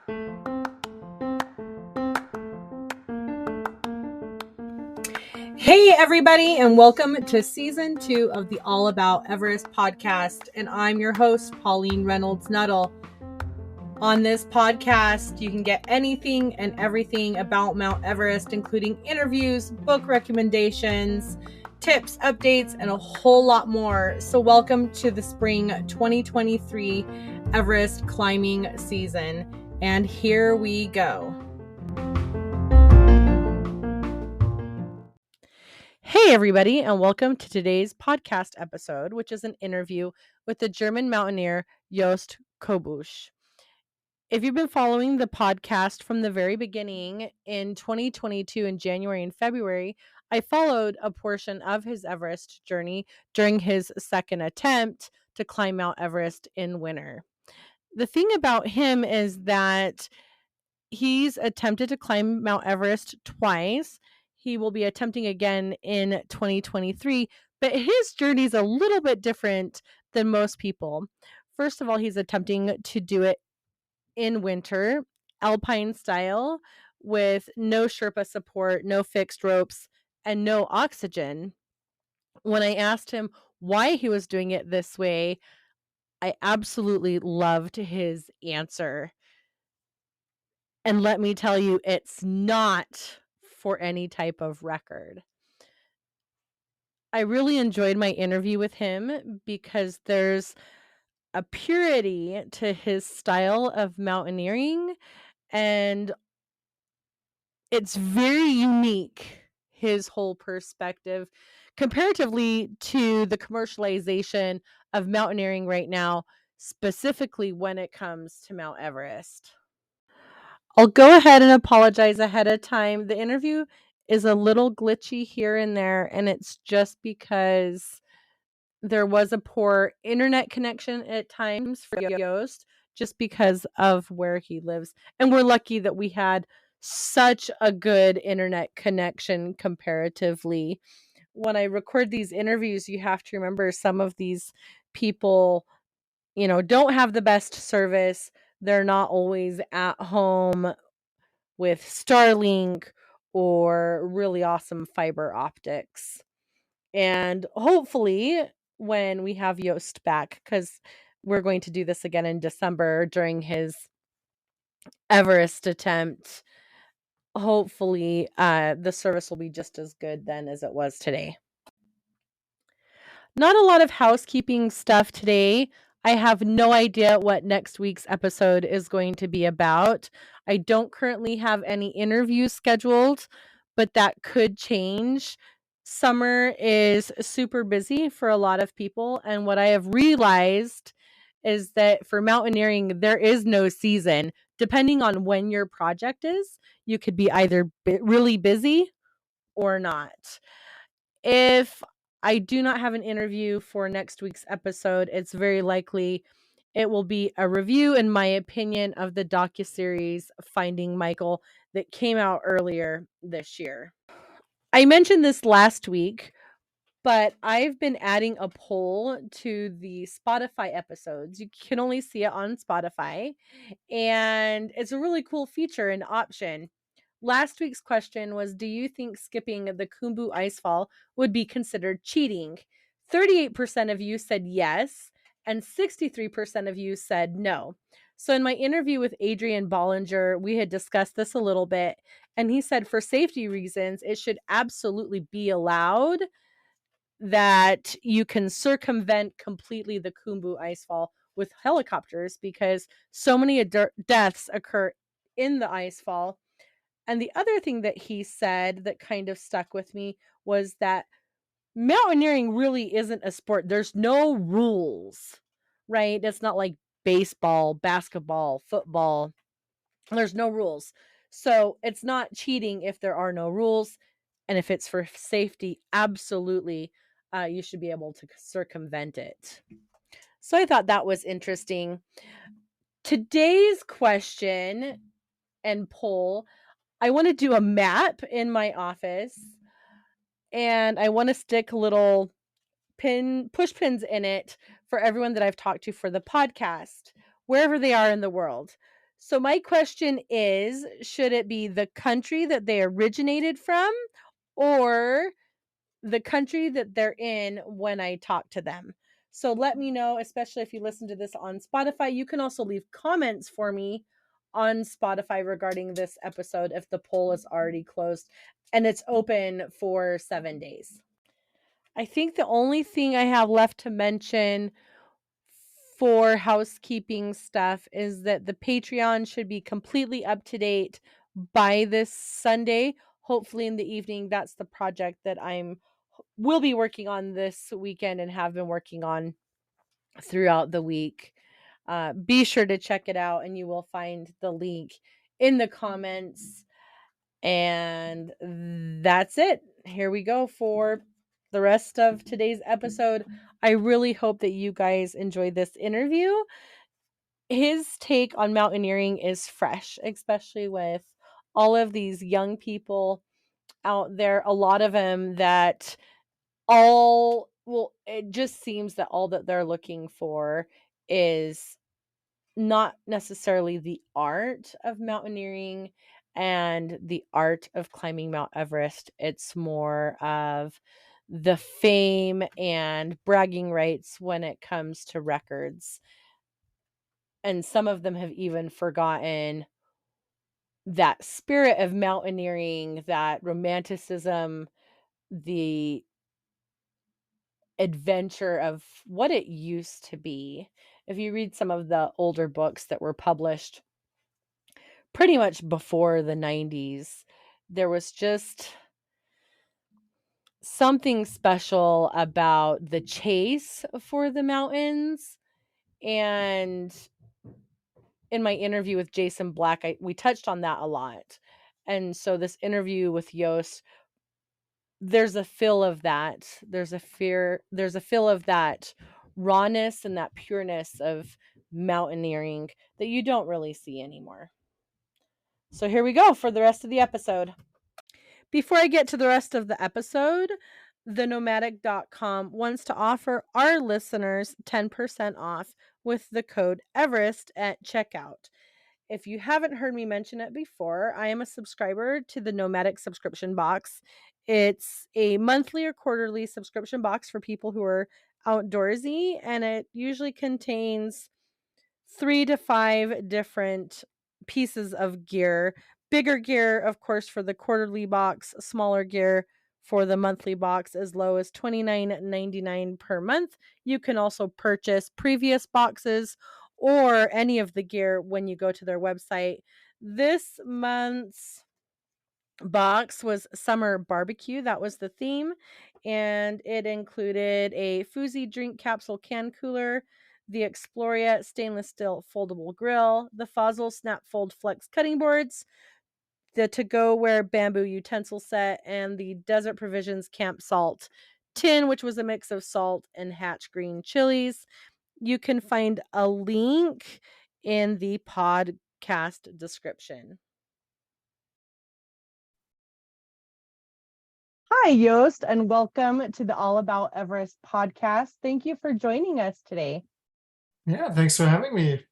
Hey everybody, and welcome to season 2 of the All About Everest podcast. And I'm your host, Pauline Reynolds Nuttall. On this podcast, you can get anything and everything about Mount Everest, including interviews, book recommendations, tips, updates, and a whole lot more. So welcome to the spring 2023 Everest climbing season. And here we go. Hey everybody, and welcome to today's podcast episode, which is an interview with the German mountaineer Jost Kobusch. If you've been following the podcast from the very beginning in 2022 in January and February, I followed a portion of his Everest journey during his second attempt to climb Mount Everest in winter. The thing about him is that he's attempted to climb Mount Everest twice. He will be attempting again in 2023, but his journey is a little bit different than most people. First of all, he's attempting to do it in winter, alpine style, with no Sherpa support, no fixed ropes, and no oxygen. When I asked him why he was doing it this way, I absolutely loved his answer. And let me tell you, it's not for any type of record. I really enjoyed my interview with him because there's a purity to his style of mountaineering, and it's very unique, his whole perspective, comparatively to the commercialization of mountaineering right now, specifically when it comes to Mount Everest. I'll go ahead and apologize ahead of time. The interview is a little glitchy here and there, and it's just because there was a poor internet connection at times for Yost, just because of where he lives. And we're lucky that we had such a good internet connection comparatively. When I record these interviews, you have to remember some of these people, don't have the best service. They're not always at home with Starlink or really awesome fiber optics. And hopefully when we have Yost back, because we're going to do this again in December during his Everest attempt, hopefully the service will be just as good then as it was today. Not a lot of housekeeping stuff today. I have no idea what next week's episode is going to be about. I don't currently have any interviews scheduled, but that could change. Summer is super busy for a lot of people, and what I have realized is that for mountaineering, there is no season. Depending on when your project is, you could be either really busy or not. If I do not have an interview for next week's episode, it's very likely it will be a review, in my opinion, of the docuseries Finding Michael that came out earlier this year. I mentioned this last week, but I've been adding a poll to the Spotify episodes. You can only see it on Spotify, and it's a really cool feature and option. Last week's question was, do you think skipping the Khumbu Icefall would be considered cheating? 38% of you said yes, and 63% of you said no. So in my interview with Adrian Bollinger, we had discussed this a little bit, and he said for safety reasons, it should absolutely be allowed that you can circumvent completely the Khumbu Icefall with helicopters because so many deaths occur in the icefall. And the other thing that he said that kind of stuck with me was that mountaineering really isn't a sport. There's no rules, right? It's not like baseball, basketball, football. There's no rules. So it's not cheating if there are no rules. And if it's for safety, absolutely, you should be able to circumvent it. So I thought that was interesting. Today's question and poll, I want to do a map in my office, and I want to stick little push pins in it for everyone that I've talked to for the podcast, wherever they are in the world. So my question is, should it be the country that they originated from or the country that they're in when I talk to them? So let me know, especially if you listen to this on Spotify. You can also leave comments for me on Spotify regarding this episode if the poll is already closed and it's open for 7 days. I think the only thing I have left to mention for housekeeping stuff is that the Patreon should be completely up to date by this Sunday. Hopefully in the evening. That's the project that will be working on this weekend and have been working on throughout the week. Be sure to check it out, and you will find the link in the comments. And that's it. Here we go for the rest of today's episode. I really hope that you guys enjoyed this interview. His take on mountaineering is fresh, especially with all of these young people out there, a lot of them that it just seems that all that they're looking for is not necessarily the art of mountaineering and the art of climbing Mount Everest. It's more of the fame and bragging rights when it comes to records. And some of them have even forgotten that spirit of mountaineering, that romanticism, the adventure of what it used to be. If you read some of the older books that were published pretty much before the 90s, there was just something special about the chase for the mountains. And in my interview with Jason Black, we touched on that a lot. And so this interview with Jost, there's a feel of that. There's a feel of that rawness and that pureness of mountaineering that you don't really see anymore. So here we go for the rest of the episode. Before I get to the rest of the episode, thenomadic.com wants to offer our listeners 10% off with the code Everest at checkout. If you haven't heard me mention it before, I am a subscriber to the Nomadic subscription box. It's a monthly or quarterly subscription box for people who are outdoorsy, and it usually contains 3 to 5 different pieces of gear. Bigger gear, of course, for the quarterly box, smaller gear for the monthly box, as low as $29.99 per month. You can also purchase previous boxes or any of the gear when you go to their website. This month's box was summer barbecue. That was the theme, and it included a Foozy drink capsule can cooler, the Exploria stainless steel foldable grill, the Fossil snap fold flex cutting boards, the to-go wear bamboo utensil set, and the Desert Provisions camp salt tin, which was a mix of salt and Hatch green chilies. You can find a link in the podcast description. Hi, Jost, and welcome to the All About Everest podcast. Thank you for joining us today. Yeah, thanks for having me.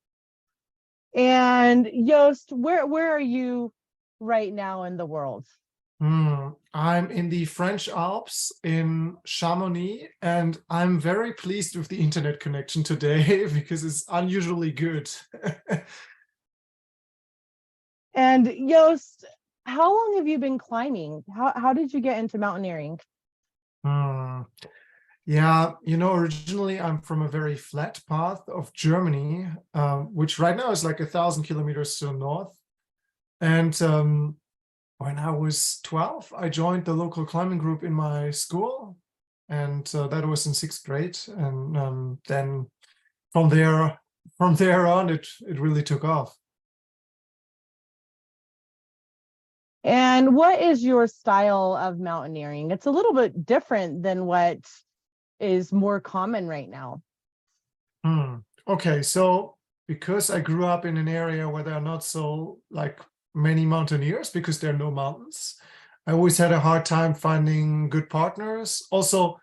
And Jost, where are you right now in the world? I'm in the French Alps in Chamonix, and I'm very pleased with the internet connection today because it's unusually good. And Jost, how long have you been climbing? How did you get into mountaineering? Yeah, originally I'm from a very flat path of Germany, which right now is like 1,000 kilometers to the north. And when I was 12, I joined the local climbing group in my school, and that was in 6th grade. And then from there on, it really took off. And what is your style of mountaineering? It's a little bit different than what is more common right now. Okay, so because I grew up in an area where there are not so many mountaineers because there are no mountains, I always had a hard time finding good partners. Also,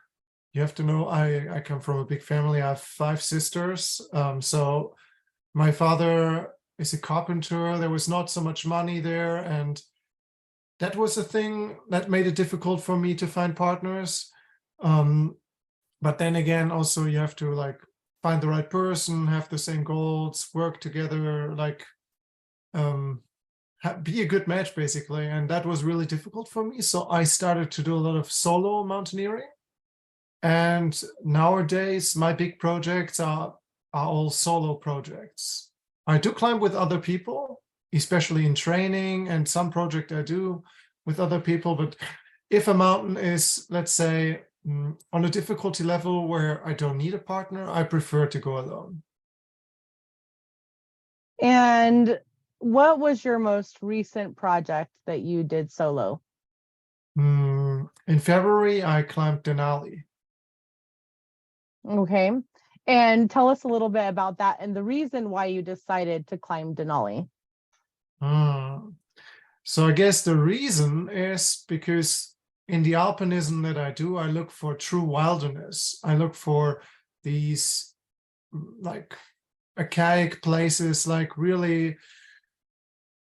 you have to know I come from a big family. I have 5 sisters. So my father is a carpenter. There was not so much money there, and that was a thing that made it difficult for me to find partners. But then again, also you have to like find the right person, have the same goals, work together, like be a good match basically. And that was really difficult for me. So I started to do a lot of solo mountaineering. And nowadays my big projects are all solo projects. I do climb with other people, especially in training, and some project I do with other people. But if a mountain is, let's say, on a difficulty level where I don't need a partner, I prefer to go alone. And what was your most recent project that you did solo? In February, I climbed Denali. Okay. And tell us a little bit about that and the reason why you decided to climb Denali. So I guess the reason is because in the alpinism that I do, I look for true wilderness. I look for these like archaic places, like really,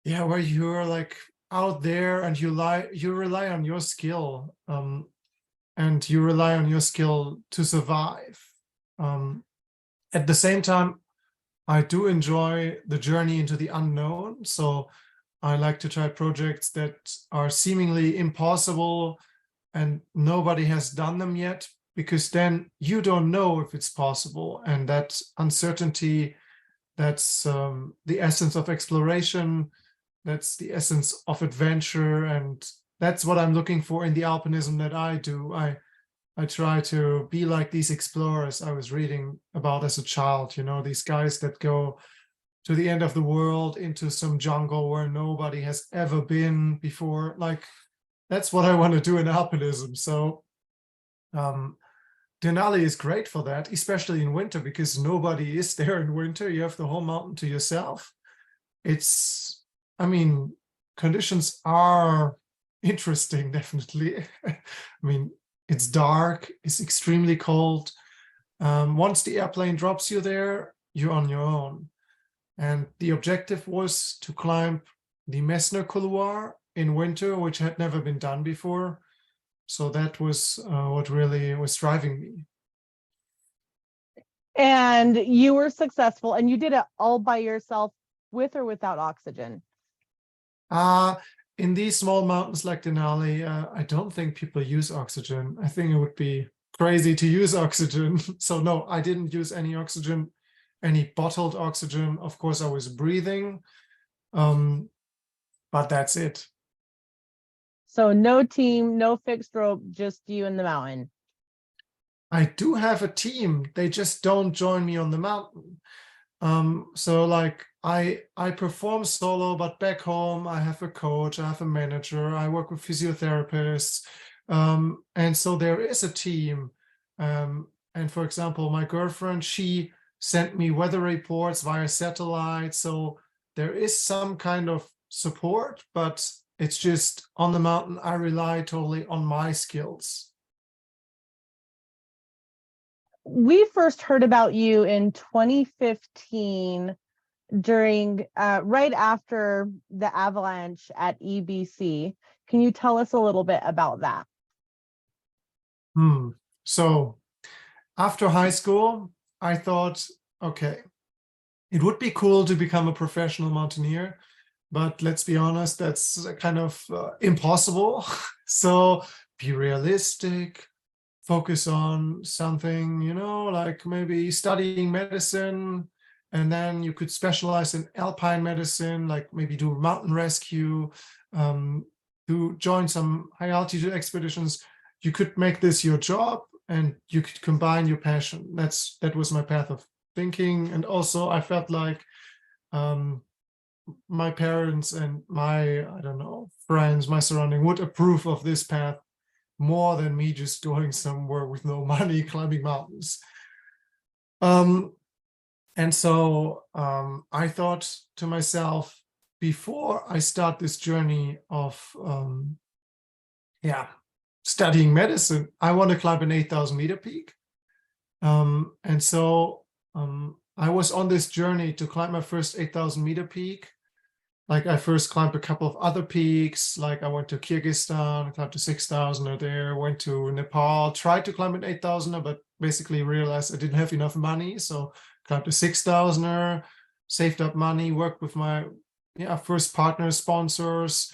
yeah, where you're like out there and you rely on your skill, and you rely on your skill to survive. At the same time, I do enjoy the journey into the unknown. So I like to try projects that are seemingly impossible and nobody has done them yet, because then you don't know if it's possible. And that uncertainty, that's the essence of exploration. That's the essence of adventure. And that's what I'm looking for in the alpinism that I do. I try to be like these explorers I was reading about as a child, you know, these guys that go to the end of the world into some jungle where nobody has ever been before. Like, that's what I want to do in alpinism. So Denali is great for that, especially in winter, because nobody is there in winter. You have the whole mountain to yourself. It's, I mean, conditions are interesting, definitely. I mean, it's dark, it's extremely cold. Once the airplane drops you there, you're on your own. And the objective was to climb the Messner Couloir in winter, which had never been done before. So that was what really was driving me. And you were successful, and you did it all by yourself, with or without oxygen? In these small mountains like Denali, I don't think people use oxygen. I think it would be crazy to use oxygen. So no, I didn't use any oxygen, any bottled oxygen. Of course, I was breathing, but that's it. So no team, no fixed rope, just you in the mountain. I do have a team. They just don't join me on the mountain. So like I perform solo, but back home I have a coach, I have a manager, I work with physiotherapists. And so there is a team. And for example, my girlfriend, she sent me weather reports via satellite. So there is some kind of support, but it's just on the mountain, I rely totally on my skills. We first heard about you in 2015 during right after the avalanche at EBC. Can you tell us a little bit about that? So after high school, I thought, okay, it would be cool to become a professional mountaineer, but let's be honest, that's kind of impossible. So be realistic, focus on something, you know, like maybe studying medicine, and then you could specialize in alpine medicine, like maybe do mountain rescue, to join some high altitude expeditions. You could make this your job and you could combine your passion. That was my path of thinking. And also I felt like my parents and my, I don't know, friends, my surrounding would approve of this path more than me just going somewhere with no money climbing mountains. And so I thought to myself, before I start this journey of studying medicine, I want to climb an 8,000 meter peak. And so I was on this journey to climb my first 8,000-meter peak. Like I first climbed a couple of other peaks, like I went to Kyrgyzstan, climbed to 6,000er there, went to Nepal, tried to climb an 8,000er, but basically realized I didn't have enough money. So climbed to 6,000er, saved up money, worked with my first partner sponsors.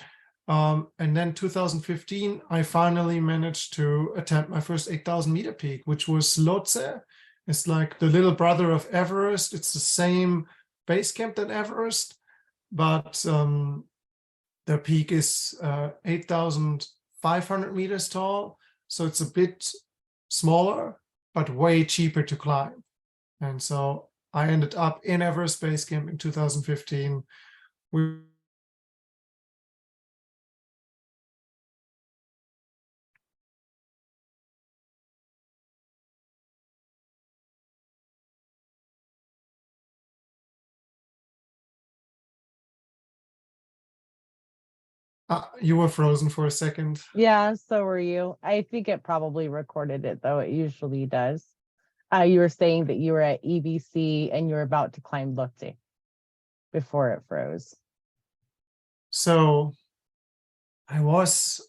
And then 2015, I finally managed to attempt my first 8,000-meter peak, which was Lhotse. It's like the little brother of Everest. It's the same base camp than Everest, but the peak is 8,500 meters tall. So it's a bit smaller, but way cheaper to climb. And so I ended up in Everest Base Camp in 2015. You were frozen for a second. Yeah, so were you. I think it probably recorded it, though. It usually does. You were saying that you were at EBC and you were about to climb Lhotse before it froze. So I was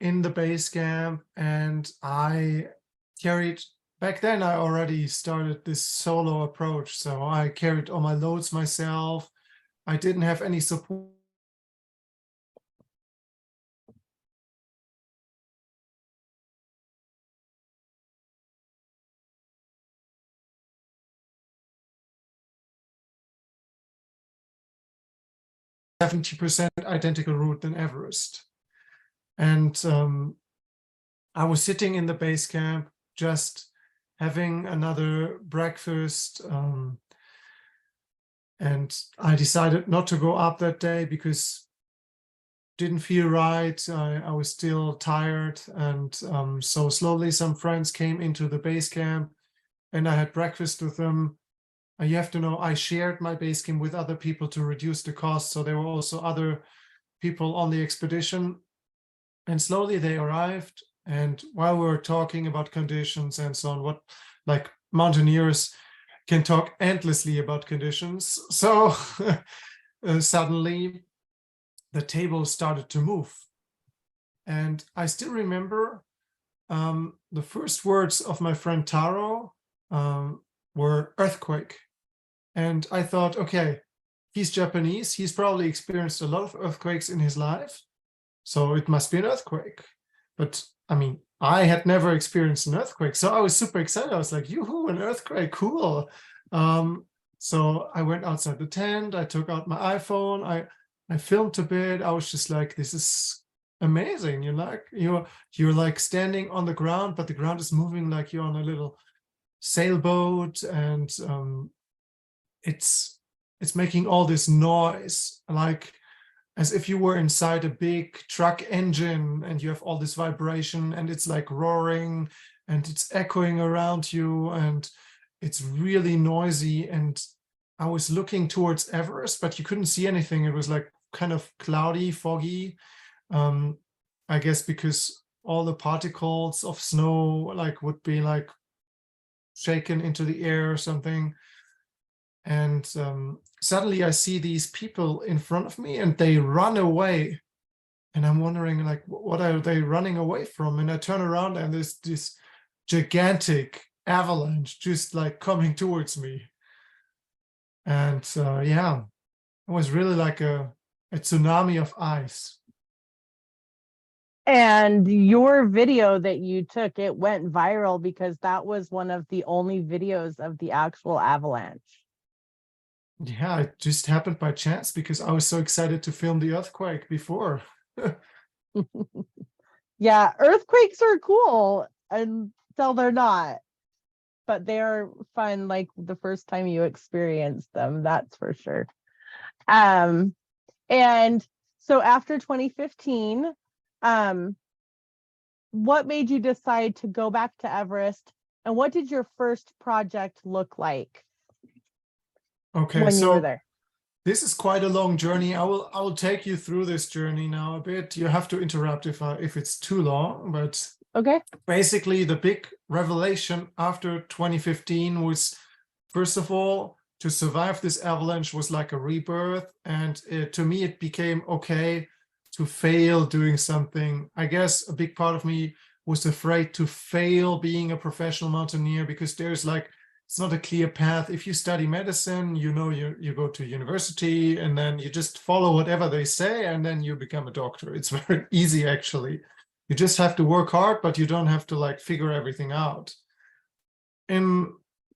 in the base camp and I carried, back then I already started this solo approach. So I carried all my loads myself. I didn't have any support. 70% identical route than Everest. And I was sitting in the base camp, just having another breakfast. And I decided not to go up that day because it didn't feel right. I was still tired. And so slowly some friends came into the base camp and I had breakfast with them. You have to know, I shared my base camp with other people to reduce the cost. So there were also other people on the expedition. And slowly they arrived. And while we were talking about conditions and so on, what like mountaineers can talk endlessly about conditions. So suddenly the table started to move. And I still remember the first words of my friend Taro were earthquake. And I thought, okay, he's Japanese. He's probably experienced a lot of earthquakes in his life. So it must be an earthquake. But I mean, I had never experienced an earthquake. So I was super excited. I was like, yoo-hoo, an earthquake, cool. So I went outside the tent. I took out my iPhone. I filmed a bit. I was just like, this is amazing. You're like standing on the ground, but the ground is moving like you're on a little sailboat, and it's making all this noise, like as if you were inside a big truck engine and you have all this vibration and it's like roaring and it's echoing around you and it's really noisy. And I was looking towards Everest, but you couldn't see anything. It was like kind of cloudy, foggy. I guess because all the particles of snow like would be like shaken into the air or something. And suddenly I see these people in front of me and they run away. And I'm wondering, like, what are they running away from? And I turn around and there's this gigantic avalanche just like coming towards me. And yeah, it was really like a tsunami of ice. And your video that you took, it went viral because that was one of the only videos of the actual avalanche. Yeah, it just happened by chance because I was so excited to film the earthquake before. Yeah, earthquakes are cool until they're not, but they are fun like the first time you experience them, that's for sure. And so after 2015, what made you decide to go back to Everest, and what did your first project look like? Okay, when you were so there? this is quite a long journey. I will take you through this journey now a bit. You have to interrupt if it's too long, but Okay. Basically the big revelation after 2015 was, first of all, to survive this avalanche was like a rebirth. And to me, it became okay to fail doing something. I guess a big part of me was afraid to fail being a professional mountaineer, because there's like, it's not a clear path. If you study medicine, you know, you go to university and then you just follow whatever they say and then you become a doctor. It's very easy, actually. You just have to work hard, but you don't have to like figure everything out. In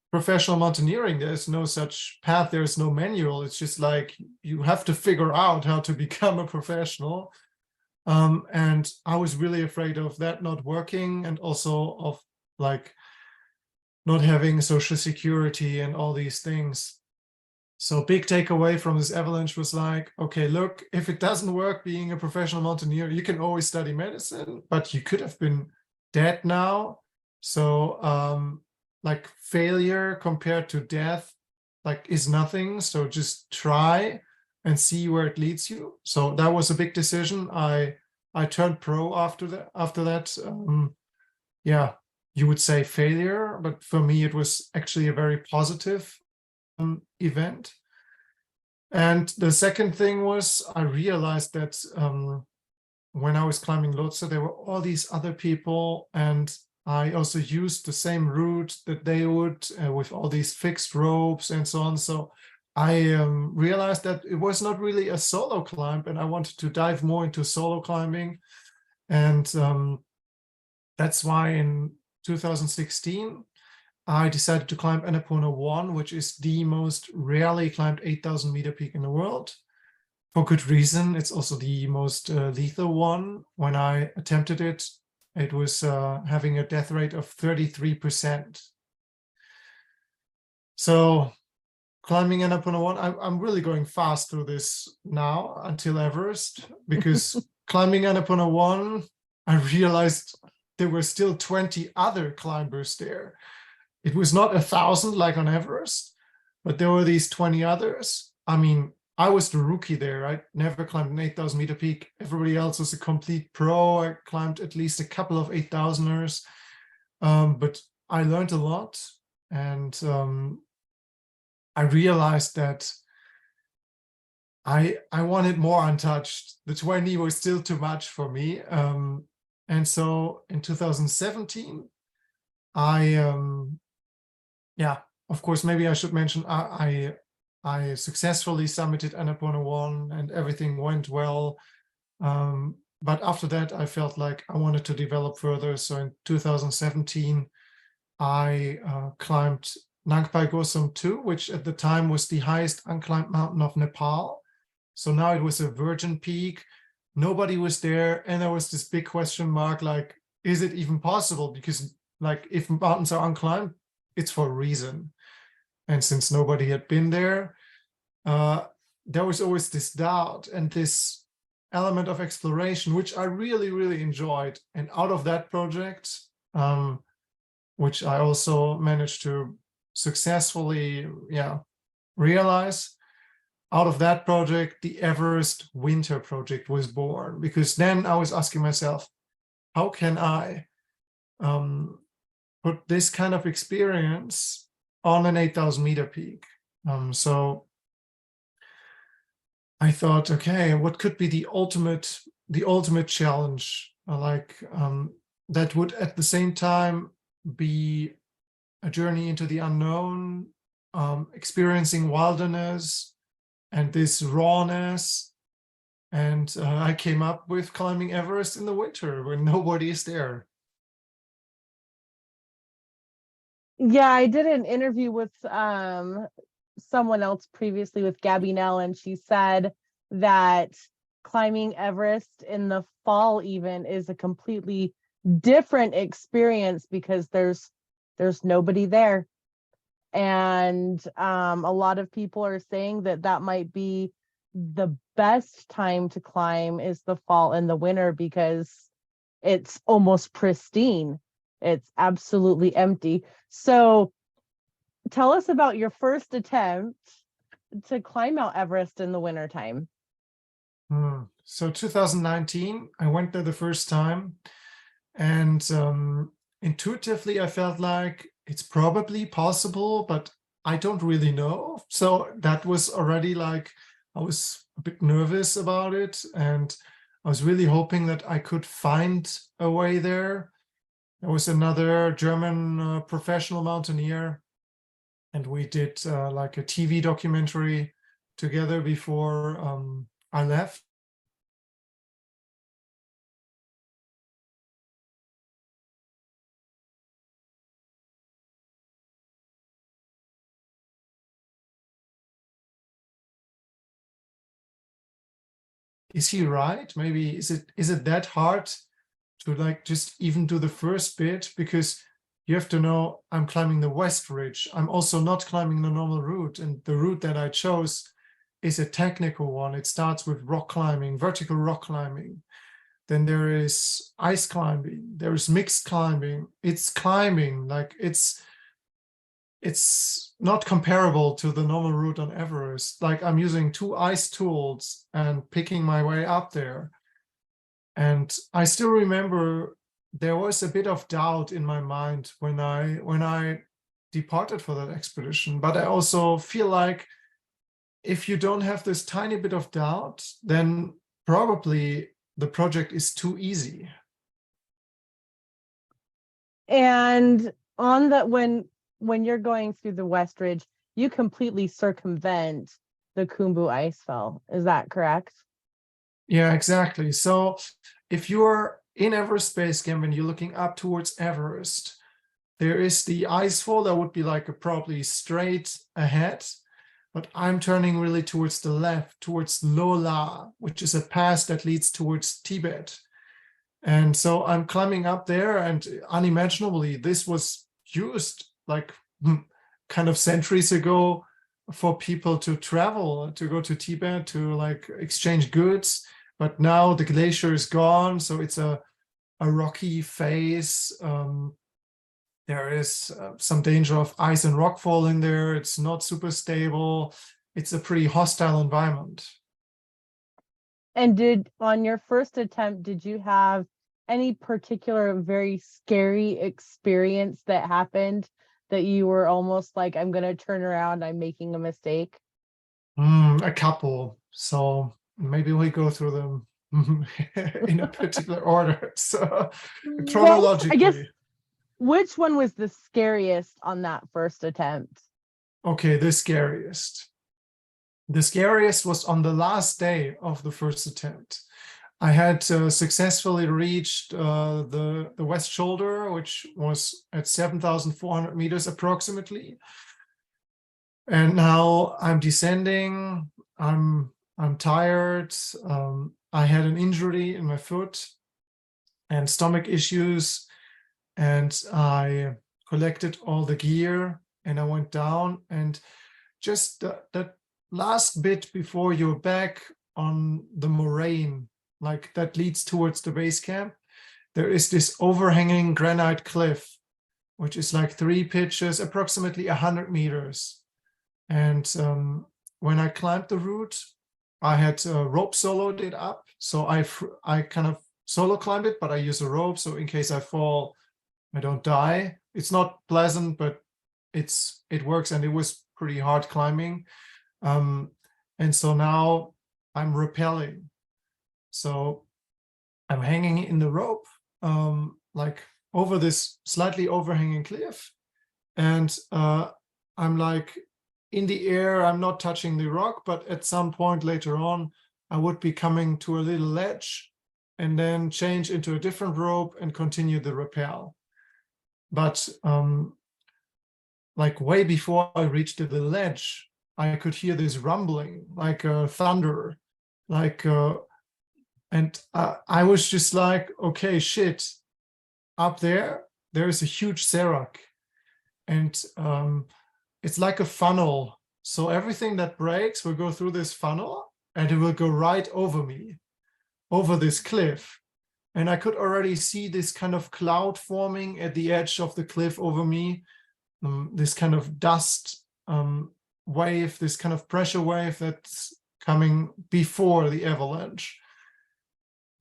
professional mountaineering, there's no such path, there's no manual. It's just like you have to figure out how to become a professional. And I was really afraid of that not working, and also of like not having social security and all these things. So big takeaway from this avalanche was like, okay, look, if it doesn't work being a professional mountaineer, you can always study medicine, but you could have been dead now. So like failure compared to death, like is nothing. So just try and see where it leads you. So that was a big decision. I turned pro after that. Yeah, you would say failure, but for me it was actually a very positive event. And the second thing was I realized that when I was climbing Lhotse, there were all these other people, and I also used the same route that they would with all these fixed ropes and so on. So I realized that it was not really a solo climb, and I wanted to dive more into solo climbing. And that's why in 2016, I decided to climb Annapurna 1, which is the most rarely climbed 8,000 meter peak in the world. For good reason. It's also the most lethal one. When I attempted it, it was having a death rate of 33%. So climbing Annapurna 1, I'm really going fast through this now until Everest, because climbing Annapurna 1, I realized there were still 20 other climbers there. It was not 1,000 like on Everest, but there were these 20 others. I mean, I was the rookie there. I never climbed an 8,000 meter peak. Everybody else was a complete pro. I climbed at least a couple of 8,000ers, but I learned a lot. And I realized that I wanted more untouched. The 20 was still too much for me. And so in 2017, yeah, of course, maybe I should mention I successfully summited Annapurna 1 and everything went well. But after that, I felt like I wanted to develop further. So in 2017, I climbed Nangpai Gosum 2, which at the time was the highest unclimbed mountain of Nepal. So now it was a virgin peak. Nobody was there. And there was this big question mark, like, is it even possible? Because like if mountains are unclimbed, it's for a reason. And since nobody had been there, there was always this doubt and this element of exploration, which I really, really enjoyed. And out of that project, which I also managed to successfully realize, out of that project, the Everest Winter Project was born. Because then I was asking myself, how can I put this kind of experience on an 8,000 meter peak? So I thought, okay, what could be the ultimate challenge, that would at the same time be a journey into the unknown, experiencing wilderness and this rawness. And I came up with climbing Everest in the winter when nobody is there. Yeah, I did an interview with someone else previously, with Gabby Nell, and she said that climbing Everest in the fall even is a completely different experience because there's nobody there. And a lot of people are saying that might be the best time to climb is the fall and the winter, because it's almost pristine. It's absolutely empty. So tell us about your first attempt to climb Mount Everest in the wintertime. So 2019, I went there the first time, and intuitively I felt like it's probably possible, but I don't really know. So that was already like, I was a bit nervous about it. And I was really hoping that I could find a way there. There was another German professional mountaineer, and we did like a TV documentary together before I left. Is he right? Maybe is it that hard to like just even do the first bit? Because you have to know I'm climbing the West Ridge. I'm also not climbing the normal route, and the route that I chose is a technical one. It starts with rock climbing, vertical rock climbing. Then there is ice climbing. There is mixed climbing. It's climbing, like it's not comparable to the normal route on Everest. Like I'm using 2 ice tools and picking my way up there. And I still remember there was a bit of doubt in my mind when I departed for that expedition. But I also feel like if you don't have this tiny bit of doubt, then probably the project is too easy. And on the when you're going through the West Ridge, you completely circumvent the Khumbu icefall. Is that correct? Yeah, exactly. So if you're in Everest Base Camp and you're looking up towards Everest, there is the icefall that would be like a probably straight ahead, but I'm turning really towards the left, towards Lola, which is a pass that leads towards Tibet. And so I'm climbing up there, and unimaginably, this was used like kind of centuries ago for people to travel, to go to Tibet, to like exchange goods. But now the glacier is gone, so it's a rocky face. There is some danger of ice and rock fall in there. It's not super stable. It's a pretty hostile environment. And on your first attempt, did you have any particular very scary experience that happened that you were almost like, I'm going to turn around, I'm making a mistake? A couple. So maybe we go through them in a particular order. So Well, I guess, chronologically. which one was the scariest on that first attempt? Okay, the scariest. The scariest was on the last day of the first attempt. I had successfully reached the west shoulder, which was at 7,400 meters approximately. And now I'm descending. I'm tired. I had an injury in my foot and stomach issues, and I collected all the gear and I went down. And just that last bit before you're back on the moraine, like that leads towards the base camp, there is this overhanging granite cliff, which is like 3 pitches, approximately 100 meters. And when I climbed the route, I had rope soloed it up. So I kind of solo climbed it, but I use a rope. So in case I fall, I don't die. It's not pleasant, but it works, and it was pretty hard climbing. And so now I'm rappelling. So I'm hanging in the rope, like over this slightly overhanging cliff. And I'm like in the air, I'm not touching the rock, but at some point later on, I would be coming to a little ledge and then change into a different rope and continue the rappel. But like way before I reached the ledge, I could hear this rumbling, like thunder, like, and I was just like, okay, shit, up there is a huge serac, and it's like a funnel. So everything that breaks will go through this funnel, and it will go right over me, over this cliff. And I could already see this kind of cloud forming at the edge of the cliff over me, this kind of dust wave, this kind of pressure wave that's coming before the avalanche.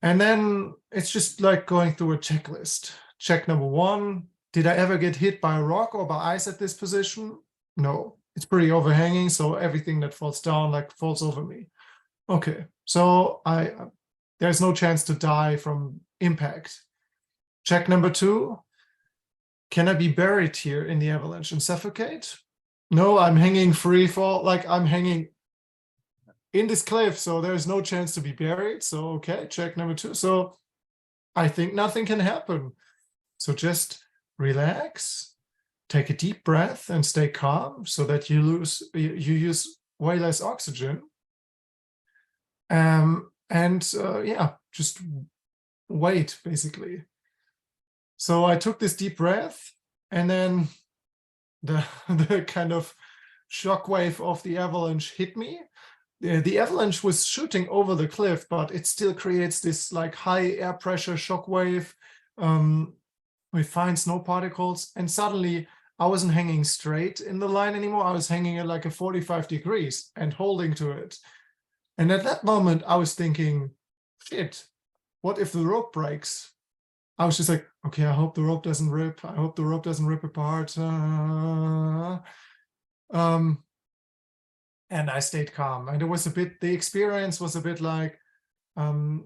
And then it's just like going through a checklist. Check number 1, did I ever get hit by a rock or by ice at this position? No. it's pretty overhanging, so everything that falls down like falls over me. Okay, so there's no chance to die from impact. Check number 2. Can I be buried here in the avalanche and suffocate? No, I'm hanging free fall, like I'm hanging in this cliff, so there's no chance to be buried. So, okay, check number 2. So I think nothing can happen. So just relax, take a deep breath and stay calm so that you use way less oxygen. Yeah, just wait, basically. So I took this deep breath, and then the kind of shockwave of the avalanche hit me. The avalanche was shooting over the cliff, but it still creates this like high air pressure shockwave with fine snow particles. And suddenly I wasn't hanging straight in the line anymore. I was hanging at like a 45 degrees and holding to it. And at that moment, I was thinking, shit, what if the rope breaks? I was just like, okay, I hope the rope doesn't rip. I hope the rope doesn't rip apart. And I stayed calm. And the experience was a bit like,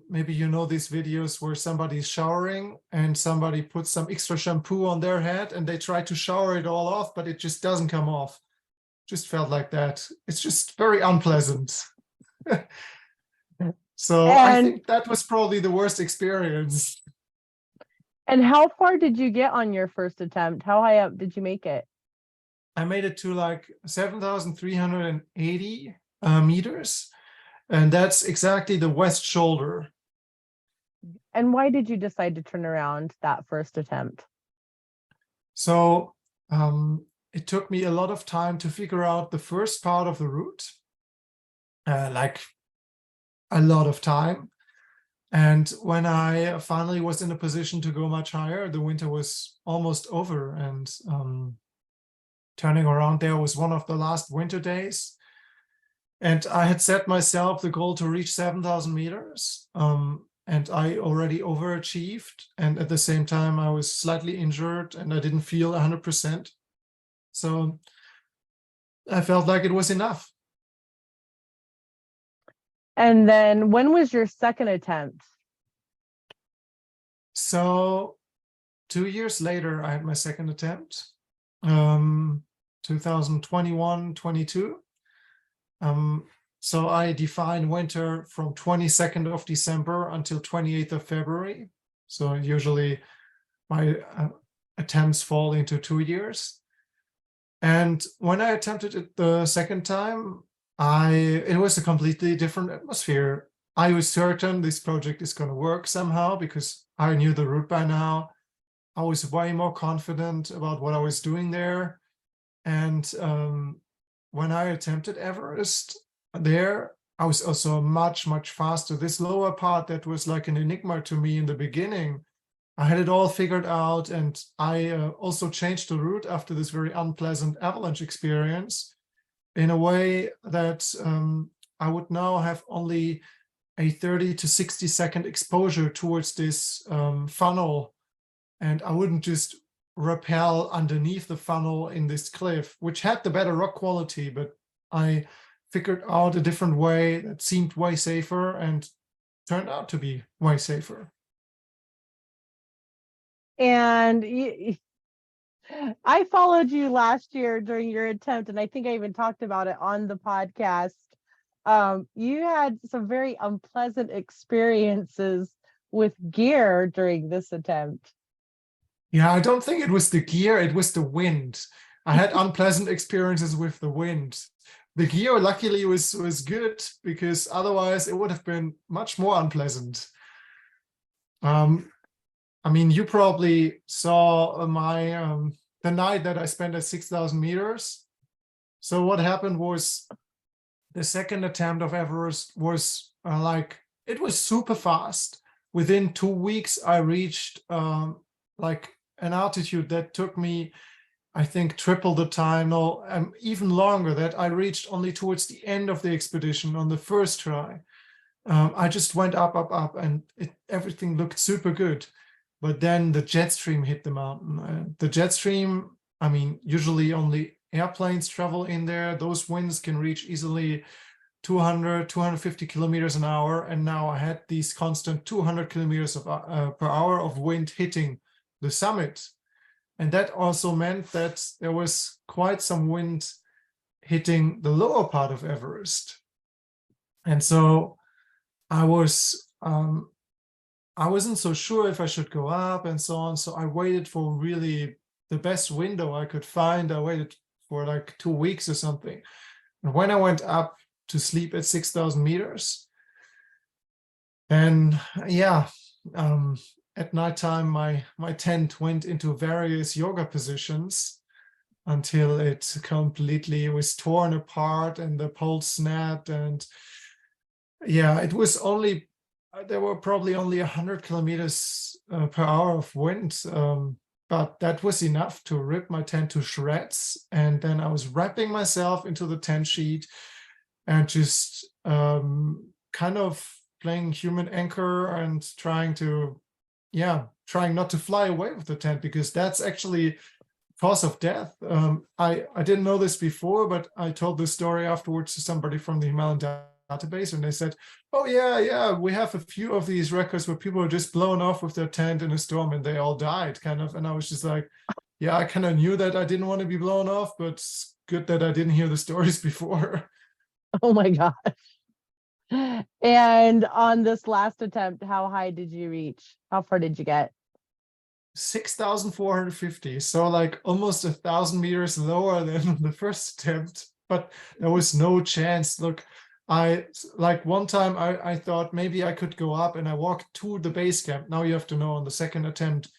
maybe you know these videos where somebody's showering and somebody puts some extra shampoo on their head and they try to shower it all off, but it just doesn't come off. Just felt like that. It's just very unpleasant. So I think that was probably the worst experience. And how far did you get on your first attempt? How high up did you make it? I made it to like 7,380 meters. And that's exactly the west shoulder. And why did you decide to turn around that first attempt? So it took me a lot of time to figure out the first part of the route, like a lot of time. And when I finally was in a position to go much higher, the winter was almost over. And turning around there was one of the last winter days. And I had set myself the goal to reach 7,000 meters. And I already overachieved. And at the same time, I was slightly injured and I didn't feel 100%. So I felt like it was enough. And then when was your second attempt? So 2 years later, I had my second attempt, 2021, 22. So I define winter from 22nd of December until 28th of February. So usually my attempts fall into 2 years. And when I attempted it the second time, it was a completely different atmosphere. I was certain this project is going to work somehow because I knew the route by now. I was way more confident about what I was doing there. And when I attempted Everest there, I was also much, much faster. This lower part that was like an enigma to me in the beginning, I had it all figured out. And I also changed the route after this very unpleasant avalanche experience in a way that I would now have only a 30 to 60 second exposure towards this funnel. And I wouldn't just rappel underneath the funnel in this cliff, which had the better rock quality, but I figured out a different way that seemed way safer and turned out to be way safer. And I followed you last year during your attempt, and I think I even talked about it on the podcast. You had some very unpleasant experiences with gear during this attempt. Yeah, I don't think it was the gear, it was the wind. I had unpleasant experiences with the wind. The gear luckily was good because otherwise it would have been much more unpleasant. I mean, you probably saw the night that I spent at 6,000 meters. So what happened was the second attempt of Everest was it was super fast. Within 2 weeks, I reached like an altitude that took me, I think, triple the time, or even longer, that I reached only towards the end of the expedition on the first try. I just went up, and everything looked super good. But then the jet stream hit the mountain. The jet stream, I mean, usually only airplanes travel in there. Those winds can reach easily 200, 250 kilometers an hour. And now I had these constant 200 kilometers per hour of wind hitting the summit. And that also meant that there was quite some wind hitting the lower part of Everest. And so I wasn't so sure if I should go up and so on. So I waited for really the best window I could find. I waited for like 2 weeks or something. And when I went up to sleep at 6,000 meters, and yeah, at nighttime, my tent went into various yoga positions until it completely was torn apart and the pole snapped. And yeah, it was only, there were probably only 100 kilometers per hour of wind, but that was enough to rip my tent to shreds. And then I was wrapping myself into the tent sheet and just kind of playing human anchor and trying not to fly away with the tent, because that's actually cause of death. I didn't know this before, but I told this story afterwards to somebody from the Himalayan database, and they said, oh yeah, we have a few of these records where people are just blown off with their tent in a storm and they all died, kind of. And I was just like, yeah, I kind of knew that I didn't want to be blown off, but it's good that I didn't hear the stories before. Oh my gosh. And on this last attempt, how high did you reach? How far did you get? 6,450, so like almost 1,000 meters lower than the first attempt, but there was no chance. Look, I like one time I thought maybe I could go up, and I walked to the base camp. Now you have to know, on the second attempt,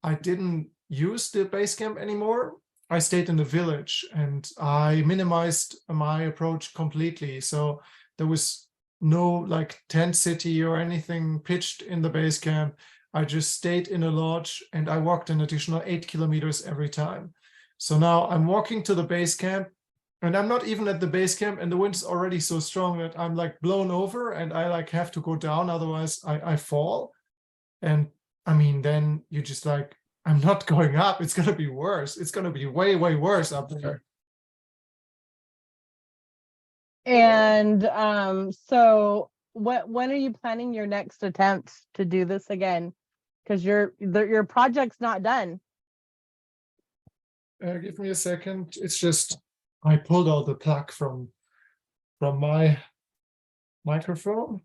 I didn't use the base camp anymore. I stayed in the village and I minimized my approach completely. So there was no like tent city or anything pitched in the base camp. I just stayed in a lodge and I walked an additional 8 kilometers every time. So now I'm walking to the base camp, and I'm not even at the base camp, and the wind's already so strong that I'm like blown over and I like have to go down, otherwise I fall. And I mean, then you just like, I'm not going up. It's gonna be worse. It's gonna be way, way worse up there. And so when are you planning your next attempt to do this again? Because your project's not done. Give me a second. It's just, I pulled out the plug from my microphone.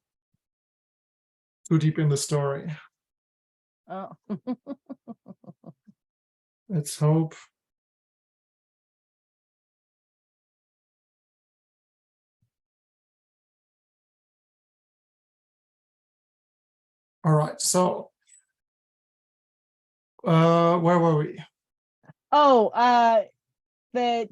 Too deep in the story. Oh. Let's hope. All right, so where were we? Oh, that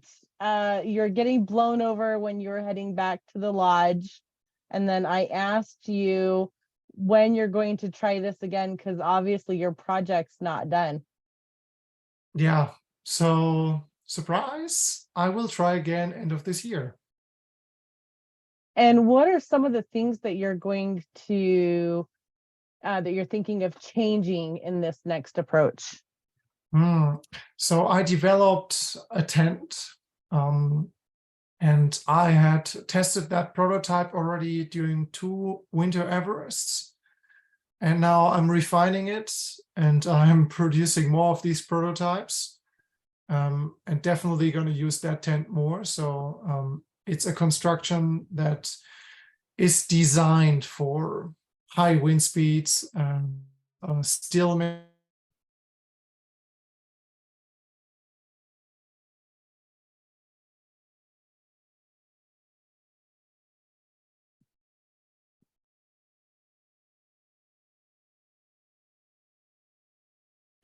you're getting blown over when you're heading back to the lodge. And then I asked you when you're going to try this again, because obviously your project's not done. Yeah, so surprise, I will try again end of this year. And what are some of the things that you're going to that you're thinking of changing in this next approach? So I developed a tent, and I had tested that prototype already during 2 winter Everests. And now I'm refining it and I'm producing more of these prototypes, and definitely going to use that tent more. So it's a construction that is designed for high wind speeds, still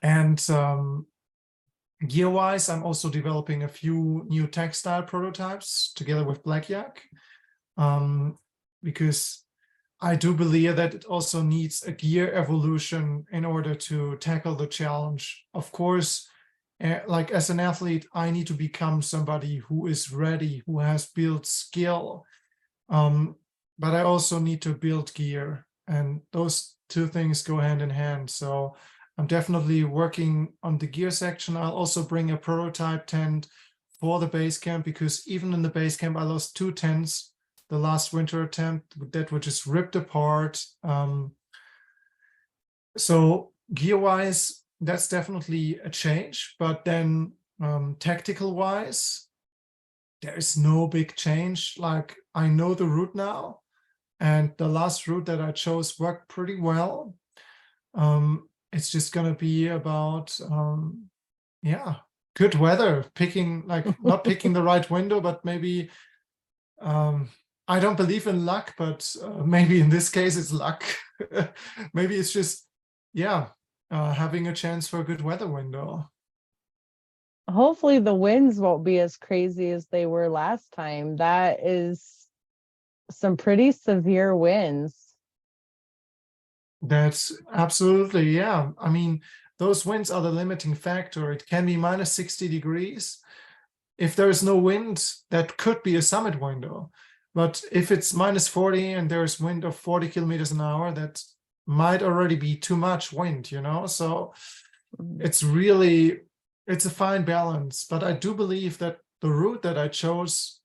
and gear-wise, I'm also developing a few new textile prototypes together with Black Yak, because I do believe that it also needs a gear evolution in order to tackle the challenge. Of course, like as an athlete, I need to become somebody who is ready, who has built skill, but I also need to build gear, and those two things go hand in hand. So I'm definitely working on the gear section. I'll also bring a prototype tent for the base camp, because even in the base camp, I lost 2 tents the last winter attempt that were just ripped apart. So gear-wise, that's definitely a change. But then tactical-wise, there is no big change. Like, I know the route now, and the last route that I chose worked pretty well. It's just gonna be about good weather, picking, like, not picking the right window, but maybe I don't believe in luck, but maybe in this case it's luck. Maybe it's just having a chance for a good weather window. Hopefully the winds won't be as crazy as they were last time. That is some pretty severe winds. That's absolutely, yeah. I mean, those winds are the limiting factor. It can be minus 60 degrees. If there is no wind, that could be a summit window. But if it's minus 40 and there's wind of 40 kilometers an hour, that might already be too much wind, you know? So it's a fine balance. But I do believe that the route that I chose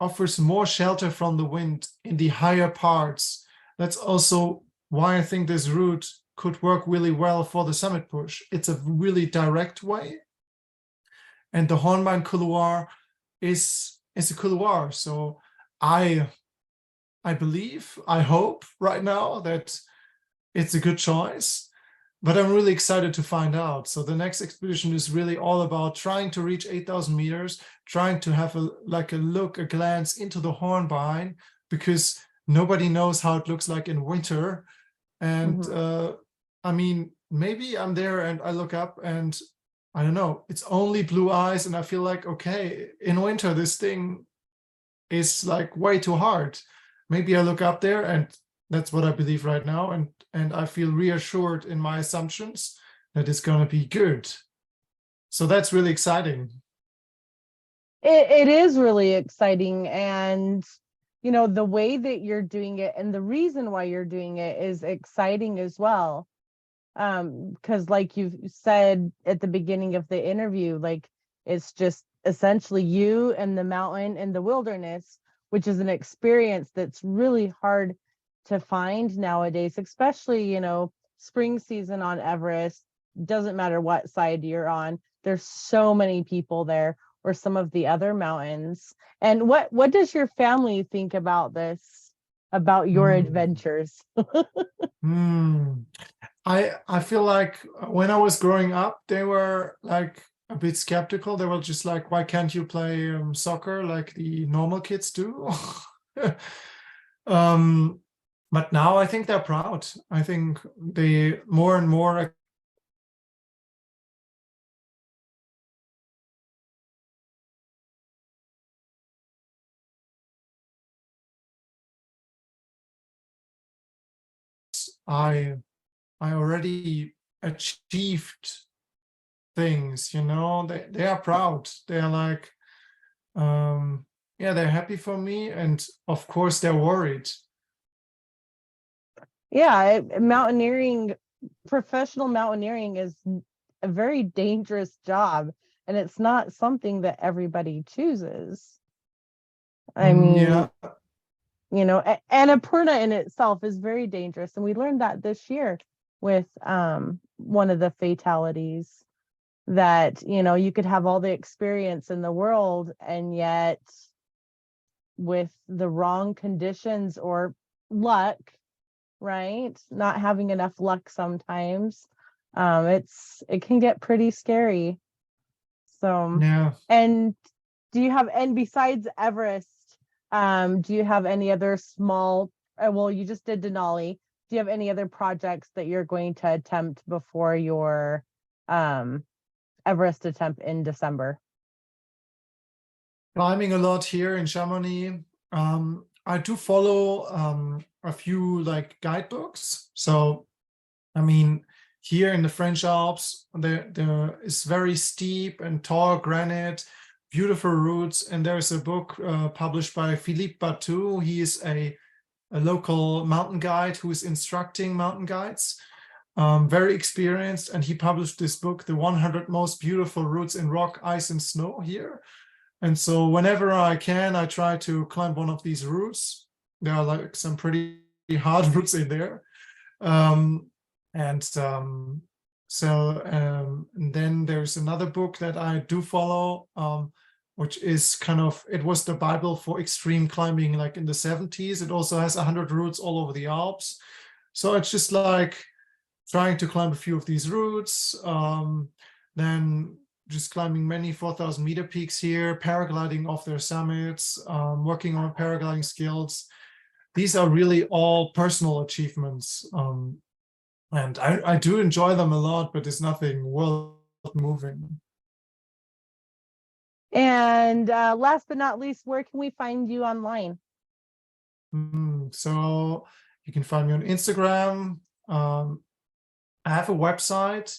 offers more shelter from the wind in the higher parts. That's also why I think this route could work really well for the summit push. It's a really direct way. And the Hornbein couloir is a couloir. So I believe, I hope right now that it's a good choice, but I'm really excited to find out. So the next expedition is really all about trying to reach 8,000 meters, trying to have a glance into the Hornbein, because nobody knows how it looks like in winter. And I mean, maybe I'm there and I look up and I don't know, it's only blue ice, and I feel like, okay, in winter, this thing is like way too hard. Maybe I look up there, and that's what I believe right now, and I feel reassured in my assumptions that it's going to be good. So that's really exciting. It is really exciting. And, you know, the way that you're doing it and the reason why you're doing it is exciting as well. Because like you said at the beginning of the interview, like, it's just essentially you and the mountain and the wilderness, which is an experience that's really hard to find nowadays, especially, you know, spring season on Everest. Doesn't matter what side you're on, there's so many people there, or some of the other mountains. And what does your family think about this, about your adventures? I feel like when I was growing up, they were like a bit skeptical. They were just like, why can't you play soccer like the normal kids do? But now I think they're proud. I think they more and more I already achieved things, you know. They are proud. They're like, they're happy for me, and of course they're worried. Yeah, mountaineering, professional mountaineering is a very dangerous job, and it's not something that everybody chooses. I mean, Yeah. you know, Annapurna in itself is very dangerous, and we learned that this year with one of the fatalities, that, you know, you could have all the experience in the world, and yet with the wrong conditions or luck, right, not having enough luck sometimes, it can get pretty scary. So, Yeah. and besides Everest, do you have any other small, well, you just did Denali. Do you have any other projects that you're going to attempt before your Everest attempt in December? Climbing a lot here in Chamonix. I do follow a few like guidebooks. So, I mean, here in the French Alps, there is very steep and tall granite, beautiful routes. And there's a book published by Philippe Batou. He is a local mountain guide who is instructing mountain guides. very experienced, and he published this book, The 100 Most Beautiful Routes in Rock, Ice, and Snow here. And so whenever I can, I try to climb one of these routes. There are like some pretty hard routes in there. And then there's another book that I do follow, which is kind of, it was the Bible for extreme climbing, like in the 70s. It also has 100 routes all over the Alps. So it's just like trying to climb a few of these routes, then just climbing many 4,000 meter peaks here, paragliding off their summits, working on paragliding skills. These are really all personal achievements. And I do enjoy them a lot, but it's nothing worth moving. And last but not least, where can we find you online? So you can find me on Instagram. I have a website.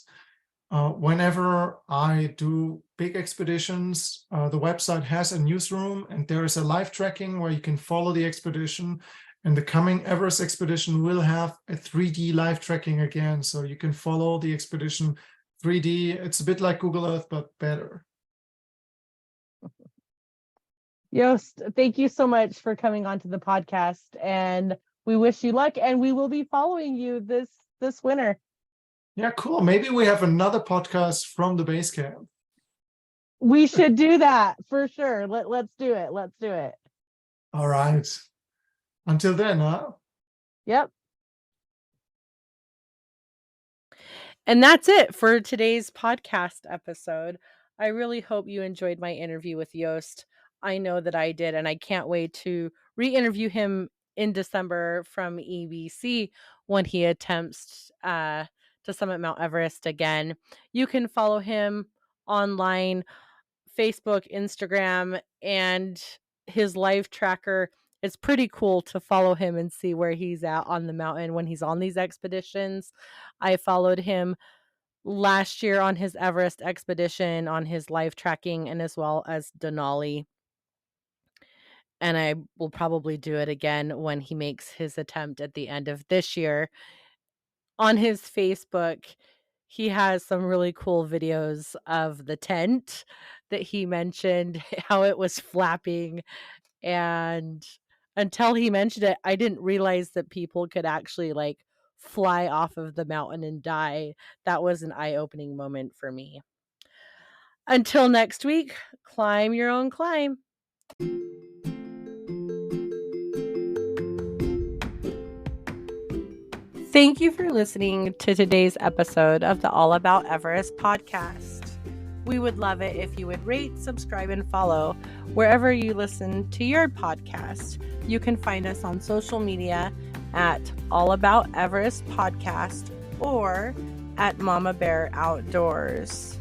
Whenever I do big expeditions, the website has a newsroom, and there is a live tracking where you can follow the expedition. And the coming Everest expedition will have a 3D live tracking again, so you can follow the expedition 3D. It's a bit like Google Earth, but better. Jost, thank you so much for coming onto the podcast, and we wish you luck, and we will be following you this winter. Yeah, cool. Maybe we have another podcast from the base camp. We should do that for sure. Let's do it. Let's do it. All right. Until then, huh? Yep. And that's it for today's podcast episode. I really hope you enjoyed my interview with Jost. I know that I did, and I can't wait to re-interview him in December from EBC when he attempts to summit Mount Everest again. You can follow him online, Facebook, Instagram, and his live tracker. It's pretty cool to follow him and see where he's at on the mountain when he's on these expeditions. I followed him last year on his Everest expedition on his live tracking, and as well as Denali. And I will probably do it again when he makes his attempt at the end of this year. On his Facebook, he has some really cool videos of the tent that he mentioned, how it was flapping. And until he mentioned it, I didn't realize that people could actually like fly off of the mountain and die. That was an eye-opening moment for me. Until next week, climb your own climb. Thank you for listening to today's episode of the All About Everest podcast. We would love it if you would rate, subscribe, and follow wherever you listen to your podcast. You can find us on social media at All About Everest Podcast or at Mama Bear Outdoors.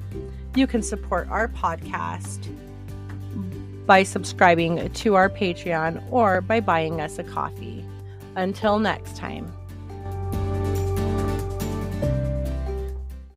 You can support our podcast by subscribing to our Patreon or by buying us a coffee. Until next time.